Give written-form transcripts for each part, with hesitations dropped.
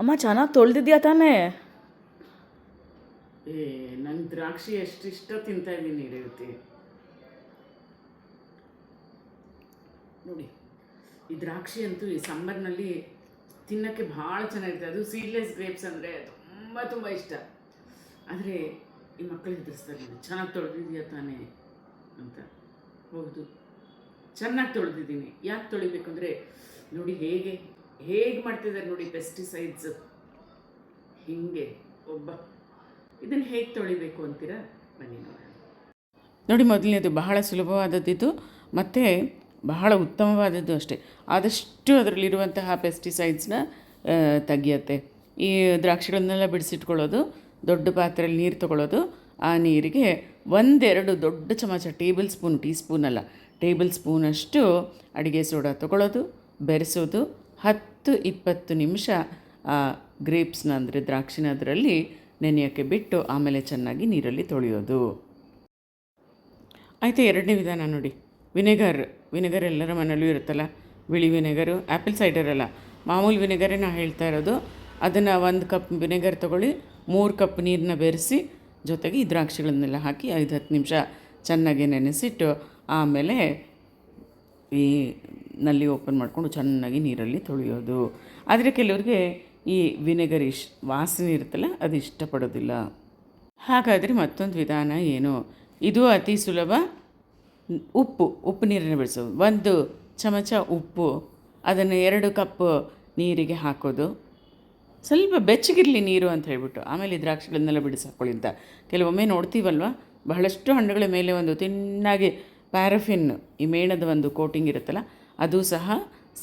ಅಮ್ಮ ಚೆನ್ನಾಗಿ ತೊಳೆದಿದ್ಯಾ ತಾನೇ? ನಂಗೆ ದ್ರಾಕ್ಷಿ ಎಷ್ಟು ಇಷ್ಟ ತಿಂತಾ ಇದ್ದೀನಿ ರೇವತಿ. ನೋಡಿ, ಈ ದ್ರಾಕ್ಷಿ ಅಂತೂ ಈ ಸಮ್ಮರ್ನಲ್ಲಿ ತಿನ್ನೋಕ್ಕೆ ಭಾಳ ಚೆನ್ನಾಗಿರುತ್ತೆ. ಅದು ಸೀಡ್ಲೆಸ್ ಗ್ರೇಪ್ಸ್ ಅಂದರೆ ತುಂಬ ತುಂಬ ಇಷ್ಟ. ಆದರೆ ಈ ಮಕ್ಕಳು ಹೆದರಿಸ್ತಾರೆ, ನೋಡಿ ಚೆನ್ನಾಗಿ ತೊಳೆದಿದ್ಯಾ ತಾನೇ ಅಂತ. ಹೌದು, ಚೆನ್ನಾಗಿ ತೊಳೆದಿದ್ದೀನಿ. ಯಾಕೆ ತೊಳಿಬೇಕು ಅಂದರೆ ನೋಡಿ ಹೇಗೆ ಮಾಡ್ತಿದ್ದಾರೆ ನೋಡಿ, ಪೆಸ್ಟಿಸೈಡ್ಸ್ ಹೀಗೆ ಇದನ್ನು ಹೇಗೆ ತೊಳಿಬೇಕು ಅಂತೀರಾ? ಬನ್ನಿ ನೋಡೋಣ. ನೋಡಿ, ಮೊದಲನೇದು ಬಹಳ ಸುಲಭವಾದದ್ದು ಮತ್ತು ಬಹಳ ಉತ್ತಮವಾದದ್ದು ಅಷ್ಟೇ. ಆದಷ್ಟು ಅದರಲ್ಲಿರುವಂತಹ ಪೆಸ್ಟಿಸೈಡ್ಸ್ನ ತೆಗಿಯತ್ತೆ. ಈ ದ್ರಾಕ್ಷಿಗಳನ್ನೆಲ್ಲ ಬಿಡಿಸಿಟ್ಕೊಳ್ಳೋದು, ದೊಡ್ಡ ಪಾತ್ರೆಯಲ್ಲಿ ನೀರು ತೊಗೊಳ್ಳೋದು, ಆ ನೀರಿಗೆ 1-2 ದೊಡ್ಡ ಚಮಚ ಟೀ ಸ್ಪೂನ್ ಅಲ್ಲ, ಟೇಬಲ್ ಸ್ಪೂನಷ್ಟು ಅಡುಗೆ ಸೋಡಾ ತೊಗೊಳ್ಳೋದು, ಬೆರೆಸೋದು, 10-20 ನಿಮಿಷ ಆ ಗ್ರೇಪ್ಸ್ನ ಅಂದರೆ ದ್ರಾಕ್ಷಿನ ಅದರಲ್ಲಿ ನೆನೆಯೋಕ್ಕೆ ಬಿಟ್ಟು ಆಮೇಲೆ ಚೆನ್ನಾಗಿ ನೀರಲ್ಲಿ ತೊಳೆಯೋದು. ಆಯಿತು. ಎರಡನೇ ವಿಧಾನ ನೋಡಿ, ವಿನೆಗರ್ ಎಲ್ಲರ ಮನೆಯಲ್ಲೂ ಇರುತ್ತಲ್ಲ, ಬಿಳಿ ವಿನೆಗರು, ಆ್ಯಪಲ್ ಸೈಡರ್ ಅಲ್ಲ, ಮಾಮೂಲು ವಿನೆಗರೇ ನಾನು ಹೇಳ್ತಾ ಇರೋದು. ಅದನ್ನು 1 ಕಪ್ ವಿನೆಗರ್ ತೊಗೊಳ್ಳಿ, 3 ಕಪ್ ನೀರನ್ನ ಬೆರೆಸಿ ಜೊತೆಗೆ ಈ ದ್ರಾಕ್ಷಿಗಳನ್ನೆಲ್ಲ ಹಾಕಿ 5-10 ನಿಮಿಷ ಚೆನ್ನಾಗಿ ನೆನೆಸಿಟ್ಟು ಆಮೇಲೆ ಈ ನಲ್ಲಿ ಓಪನ್ ಮಾಡಿಕೊಂಡು ಚೆನ್ನಾಗಿ ನೀರಲ್ಲಿ ತೊಳೆಯೋದು. ಆದರೆ ಕೆಲವ್ರಿಗೆ ಈ ವಿನೆಗರ್ ವಾಸನೆ ಇರುತ್ತಲ್ಲ, ಅದು ಇಷ್ಟಪಡೋದಿಲ್ಲ. ಹಾಗಾದರೆ ಮತ್ತೊಂದು ವಿಧಾನ ಏನು, ಇದು ಅತಿ ಸುಲಭ. ಉಪ್ಪು ನೀರನ್ನು ಬೆಳೆಸೋದು. 1 ಚಮಚ ಉಪ್ಪು, ಅದನ್ನು 2 ಕಪ್ ನೀರಿಗೆ ಹಾಕೋದು. ಸ್ವಲ್ಪ ಬೆಚ್ಚಗಿರಲಿ ನೀರು ಅಂತ ಹೇಳ್ಬಿಟ್ಟು ಆಮೇಲೆ ದ್ರಾಕ್ಷಿಗಳನ್ನೆಲ್ಲ ಬಿಡಿಸಿ ಹಾಕ್ಕೊಳ್ಳಿ ಅಂತ. ಕೆಲವೊಮ್ಮೆ ನೋಡ್ತೀವಲ್ವ, ಬಹಳಷ್ಟು ಹಣ್ಣುಗಳ ಮೇಲೆ ಒಂದು ತಿನ್ನಾಗಿ ಪ್ಯಾರಫಿನ್, ಈ ಮೇಣದ ಒಂದು ಕೋಟಿಂಗ್ ಇರುತ್ತಲ್ಲ, ಅದು ಸಹ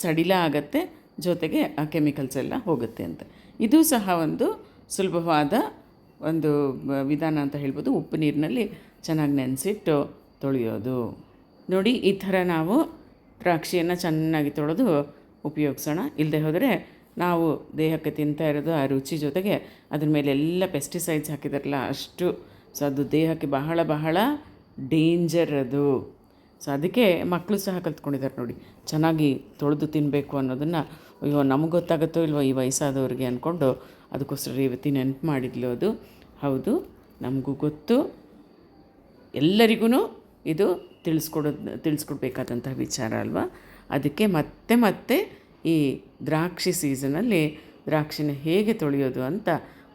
ಸಡಿಲ ಆಗತ್ತೆ, ಜೊತೆಗೆ ಆ ಕೆಮಿಕಲ್ಸ್ ಎಲ್ಲ ಹೋಗುತ್ತೆ ಅಂತ. ಇದು ಸಹ ಒಂದು ಸುಲಭವಾದ ಒಂದು ವಿಧಾನ ಅಂತ ಹೇಳ್ಬೋದು. ಉಪ್ಪು ನೀರಿನಲ್ಲಿ ಚೆನ್ನಾಗಿ ನೆನೆಸಿಟ್ಟು ತೊಳೆಯೋದು. ನೋಡಿ, ಈ ಥರ ನಾವು ದ್ರಾಕ್ಷಿಯನ್ನು ಚೆನ್ನಾಗಿ ತೊಳೆದು ಉಪಯೋಗಿಸೋಣ. ಇಲ್ಲದೆ ಹೋದರೆ ನಾವು ದೇಹಕ್ಕೆ ತಿಂತಾ ಇರೋದು ಆ ರುಚಿ ಜೊತೆಗೆ ಅದ್ರ ಮೇಲೆ ಎಲ್ಲ ಪೆಸ್ಟಿಸೈಡ್ಸ್ ಹಾಕಿದಾರಲ್ಲ ಅಷ್ಟು. ಸೊ ಅದು ದೇಹಕ್ಕೆ ಬಹಳ ಬಹಳ ಡೇಂಜರ್ ಅದು. ಸೊ ಅದಕ್ಕೆ ಮಕ್ಕಳು ಸಹ ಕಲ್ತ್ಕೊಂಡಿದ್ದಾರೆ ನೋಡಿ, ಚೆನ್ನಾಗಿ ತೊಳೆದು ತಿನ್ನಬೇಕು ಅನ್ನೋದನ್ನು. ಅಯ್ಯೋ, ನಮಗೆ ಗೊತ್ತಾಗುತ್ತೋ ಇಲ್ವೋ ಈ ವಯಸ್ಸಾದವ್ರಿಗೆ ಅಂದ್ಕೊಂಡು ಅದಕ್ಕೋಸ್ಕರ ರೇವತಿ ನೆನಪು ಮಾಡಿದ್ಲು ಅದು. ಹೌದು, ನಮಗೂ ಗೊತ್ತು, ಎಲ್ಲರಿಗೂ ಇದು ತಿಳಿಸ್ಕೊಡ್ಬೇಕಾದಂತಹ ವಿಚಾರ ಅಲ್ವಾ. ಅದಕ್ಕೆ ಮತ್ತೆ ಈ ದ್ರಾಕ್ಷಿ ಸೀಸನಲ್ಲಿ ದ್ರಾಕ್ಷಿನ ಹೇಗೆ ತೊಳೆಯೋದು ಅಂತ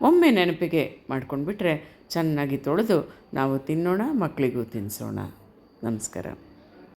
ಒಮ್ಮೆ ನೆನಪಿಗೆ ಮಾಡ್ಕೊಂಡ್ಬಿಟ್ರೆ ಚೆನ್ನಾಗಿ ತೊಳೆದು ನಾವು ತಿನ್ನೋಣ, ಮಕ್ಕಳಿಗೂ ತಿನ್ನಿಸೋಣ. ನಮಸ್ಕಾರ.